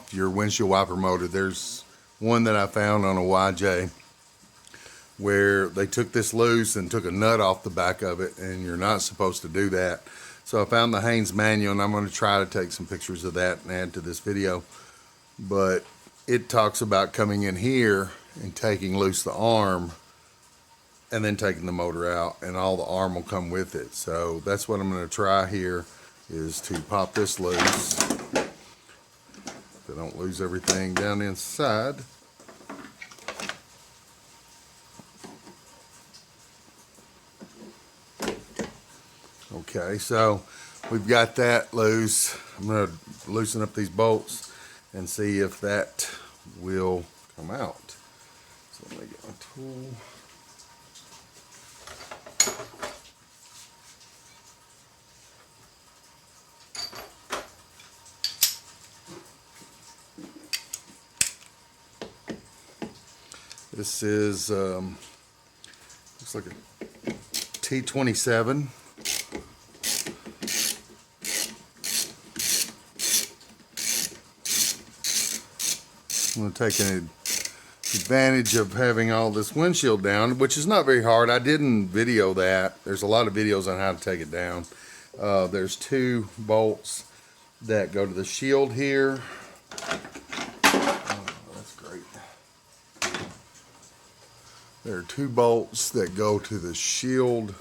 off your windshield wiper motor. There's one that I found on a YJ where they took this loose and took a nut off the back of it, and you're not supposed to do that. So I found the Haynes manual, and I'm going to try to take some pictures of that and add to this video. But it talks about coming in here and taking loose the arm and then taking the motor out, and all the arm will come with it. So that's what I'm going to try here, is to pop this loose so I don't lose everything down inside. Okay, so we've got that loose. I'm going to loosen up these bolts and see if that will come out. So let me get my tool. This is, looks like a T27. I'm going to take an advantage of having all this windshield down, which is not very hard. I didn't video that. There's a lot of videos on how to take it down. There's 2 bolts that go to the shield here. Oh, that's great. There are 2 bolts that go to the shield.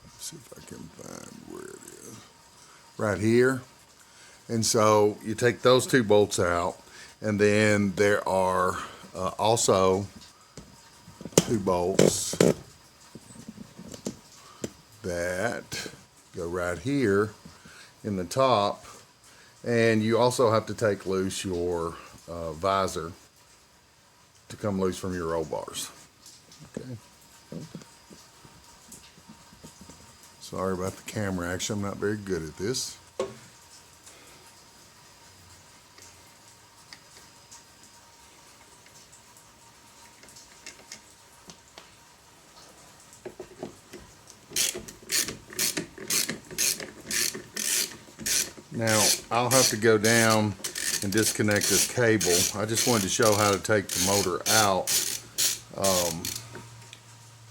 Let's see if I can find where it is. Right here. And so you take those 2 bolts out. And then there are also 2 bolts that go right here in the top. And you also have to take loose your visor to come loose from your roll bars. Okay. Sorry about the camera action. I'm not very good at this. Now, I'll have to go down and disconnect this cable. I just wanted to show how to take the motor out.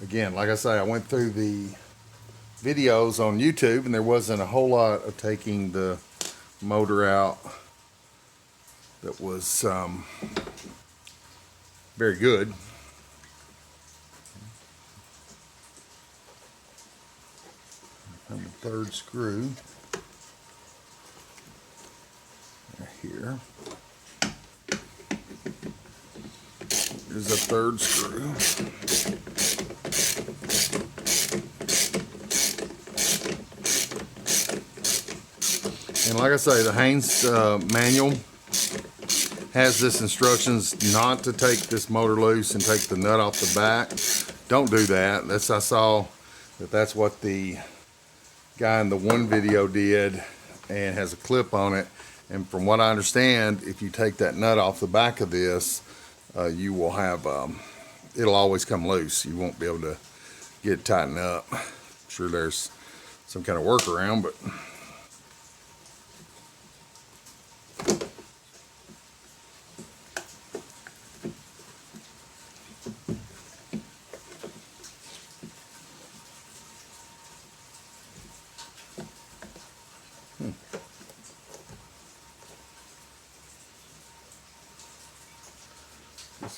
Again, like I say, I went through the videos on YouTube, and there wasn't a whole lot of taking the motor out that was very good. And the 3rd screw. Here. There's a 3rd screw. And like I say, the Haynes manual has this instructions not to take this motor loose and take the nut off the back. Don't do that. I saw that's what the guy in the one video did, and has a clip on it. And from what I understand, if you take that nut off the back of this, you will have, it'll always come loose. You won't be able to get it tightened up. I'm sure there's some kind of workaround, but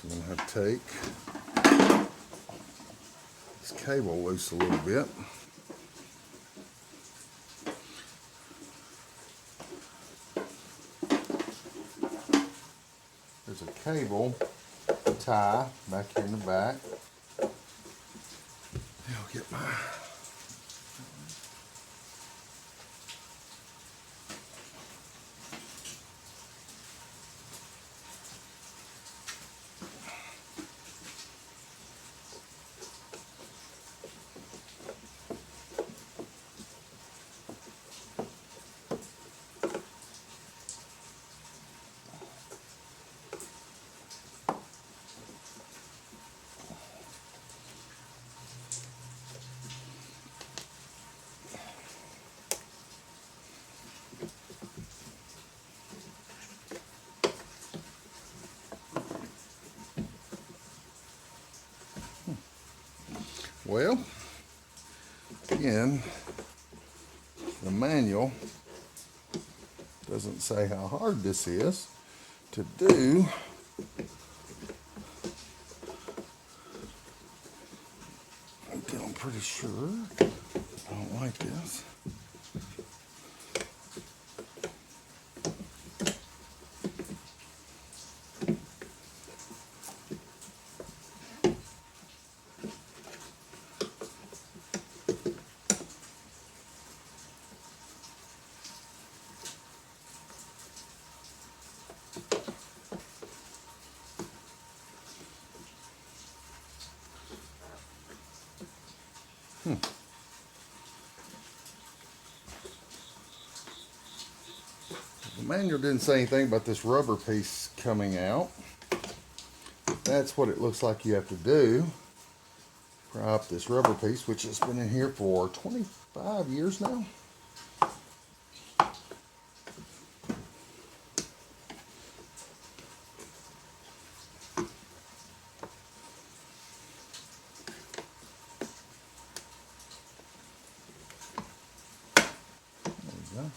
I'm going to have to take this cable loose a little bit. There's a cable tie back here in the back. I'll get my Well, again, the manual doesn't say how hard this is to do. Until I'm pretty sure I don't like this. The manual didn't say anything about this rubber piece coming out. That's what it looks like you have to do. Pry up this rubber piece, which has been in here for 25 years now. There we go.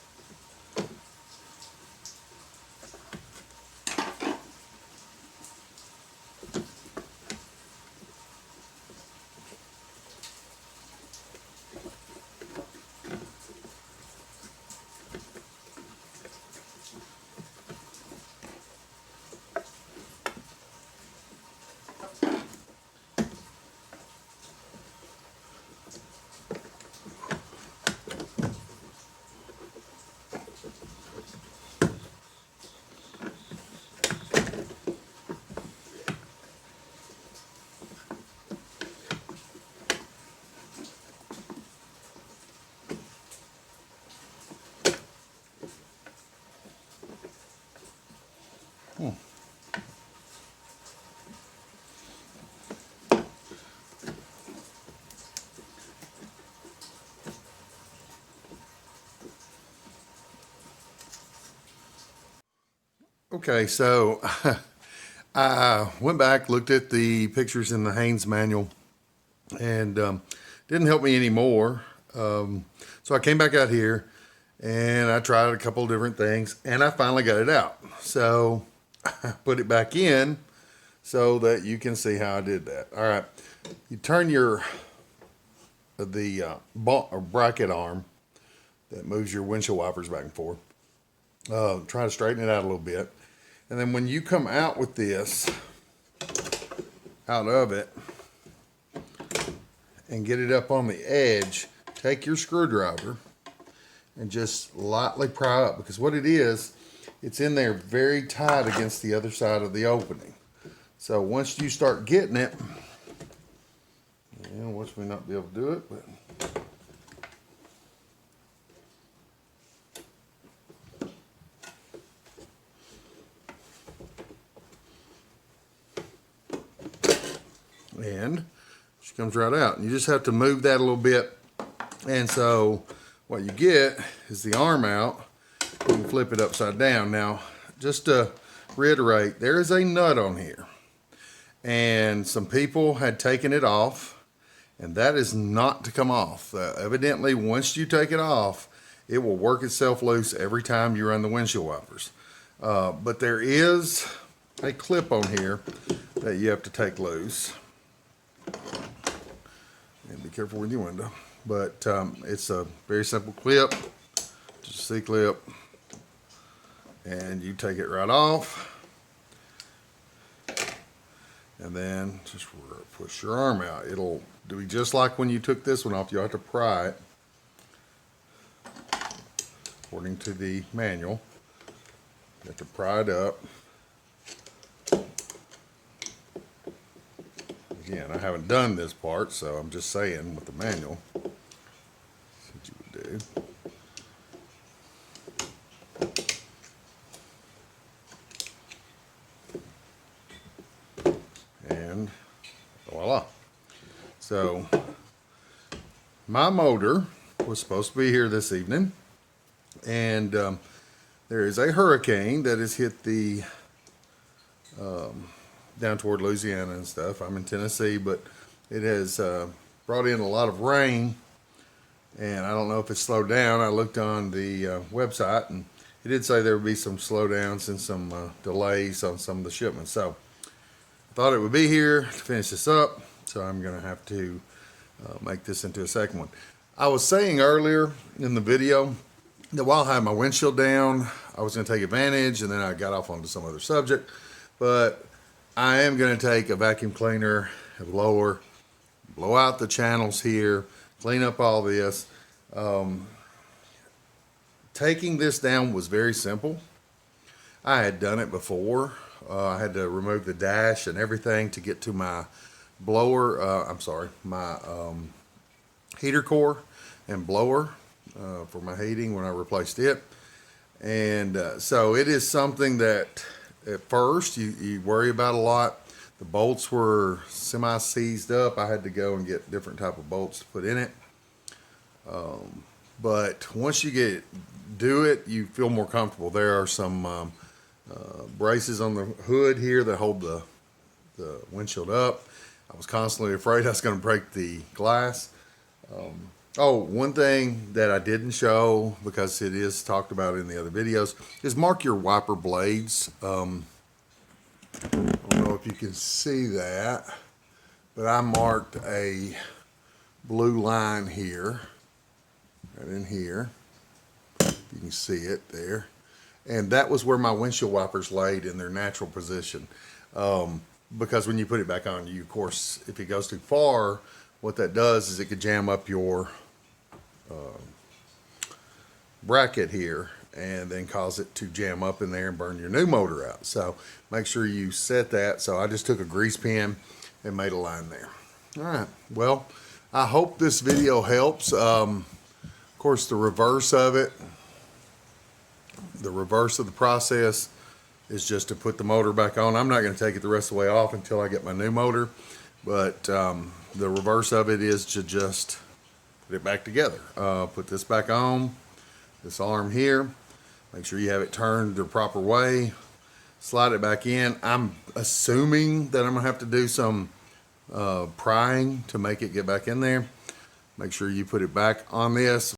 Okay, so I went back, looked at the pictures in the Haynes manual, and didn't help me anymore. So I came back out here and I tried a couple of different things, and I finally got it out. So I put it back in so that you can see how I did that. All right, you turn the bracket arm that moves your windshield wipers back and forth. Try to straighten it out a little bit. And then when you come out with this, out of it, and get it up on the edge, take your screwdriver and just lightly pry up, because what it is, it's in there very tight against the other side of the opening. So once you start getting it, watch me not be able to do it, but and she comes right out. And you just have to move that a little bit. And so what you get is the arm out. You can flip it upside down. Now, just to reiterate, there is a nut on here. And some people had taken it off, and that is not to come off. Evidently, once you take it off, it will work itself loose every time you run the windshield wipers. But there is a clip on here that you have to take loose. And be careful with your window. But it's a very simple clip, just a C-clip, and you take it right off, and then just push your arm out. It'll do just like when you took this one off. You have to pry it according to the manual. You have to pry it up. Again, I haven't done this part, so I'm just saying with the manual. That's what you would do. And voila. So my motor was supposed to be here this evening, and there is a hurricane that has hit the down toward Louisiana and stuff. I'm in Tennessee, but it has brought in a lot of rain, and I don't know if it slowed down. I looked on the website, and it did say there would be some slowdowns and some delays on some of the shipments. So I thought it would be here to finish this up, so I'm going to have to make this into a second one. I was saying earlier in the video that while I had my windshield down, I was going to take advantage, and then I got off onto some other subject. But I am going to take a vacuum cleaner, a blower, blow out the channels here, clean up all this. Taking this down was very simple. I had done it before. I had to remove the dash and everything to get to my blower, my heater core and blower for my heating when I replaced it. And so it is something that at first you worry about a lot. The bolts were semi-seized up. I had to go and get different type of bolts to put in it. But once you do it, you feel more comfortable. There are some braces on the hood here that hold the windshield up. I was constantly afraid I was going to break the glass. One thing that I didn't show, because it is talked about in the other videos, is mark your wiper blades. I don't know if you can see that, but I marked a blue line here, right in here. You can see it there. And that was where my windshield wipers laid in their natural position. Because when you put it back on, of course, if it goes too far, what that does is it could jam up your bracket here and then cause it to jam up in there and burn your new motor out. So make sure you set that. So I just took a grease pen and made a line there. All right, well, I hope this video helps. Of course, the reverse of the process is just to put the motor back on. I'm not going to take it the rest of the way off until I get my new motor, but the reverse of it is to just put it back together. Put this back on, this arm here. Make sure you have it turned the proper way. Slide it back in. I'm assuming that I'm going to have to do some prying to make it get back in there. Make sure you put it back on this.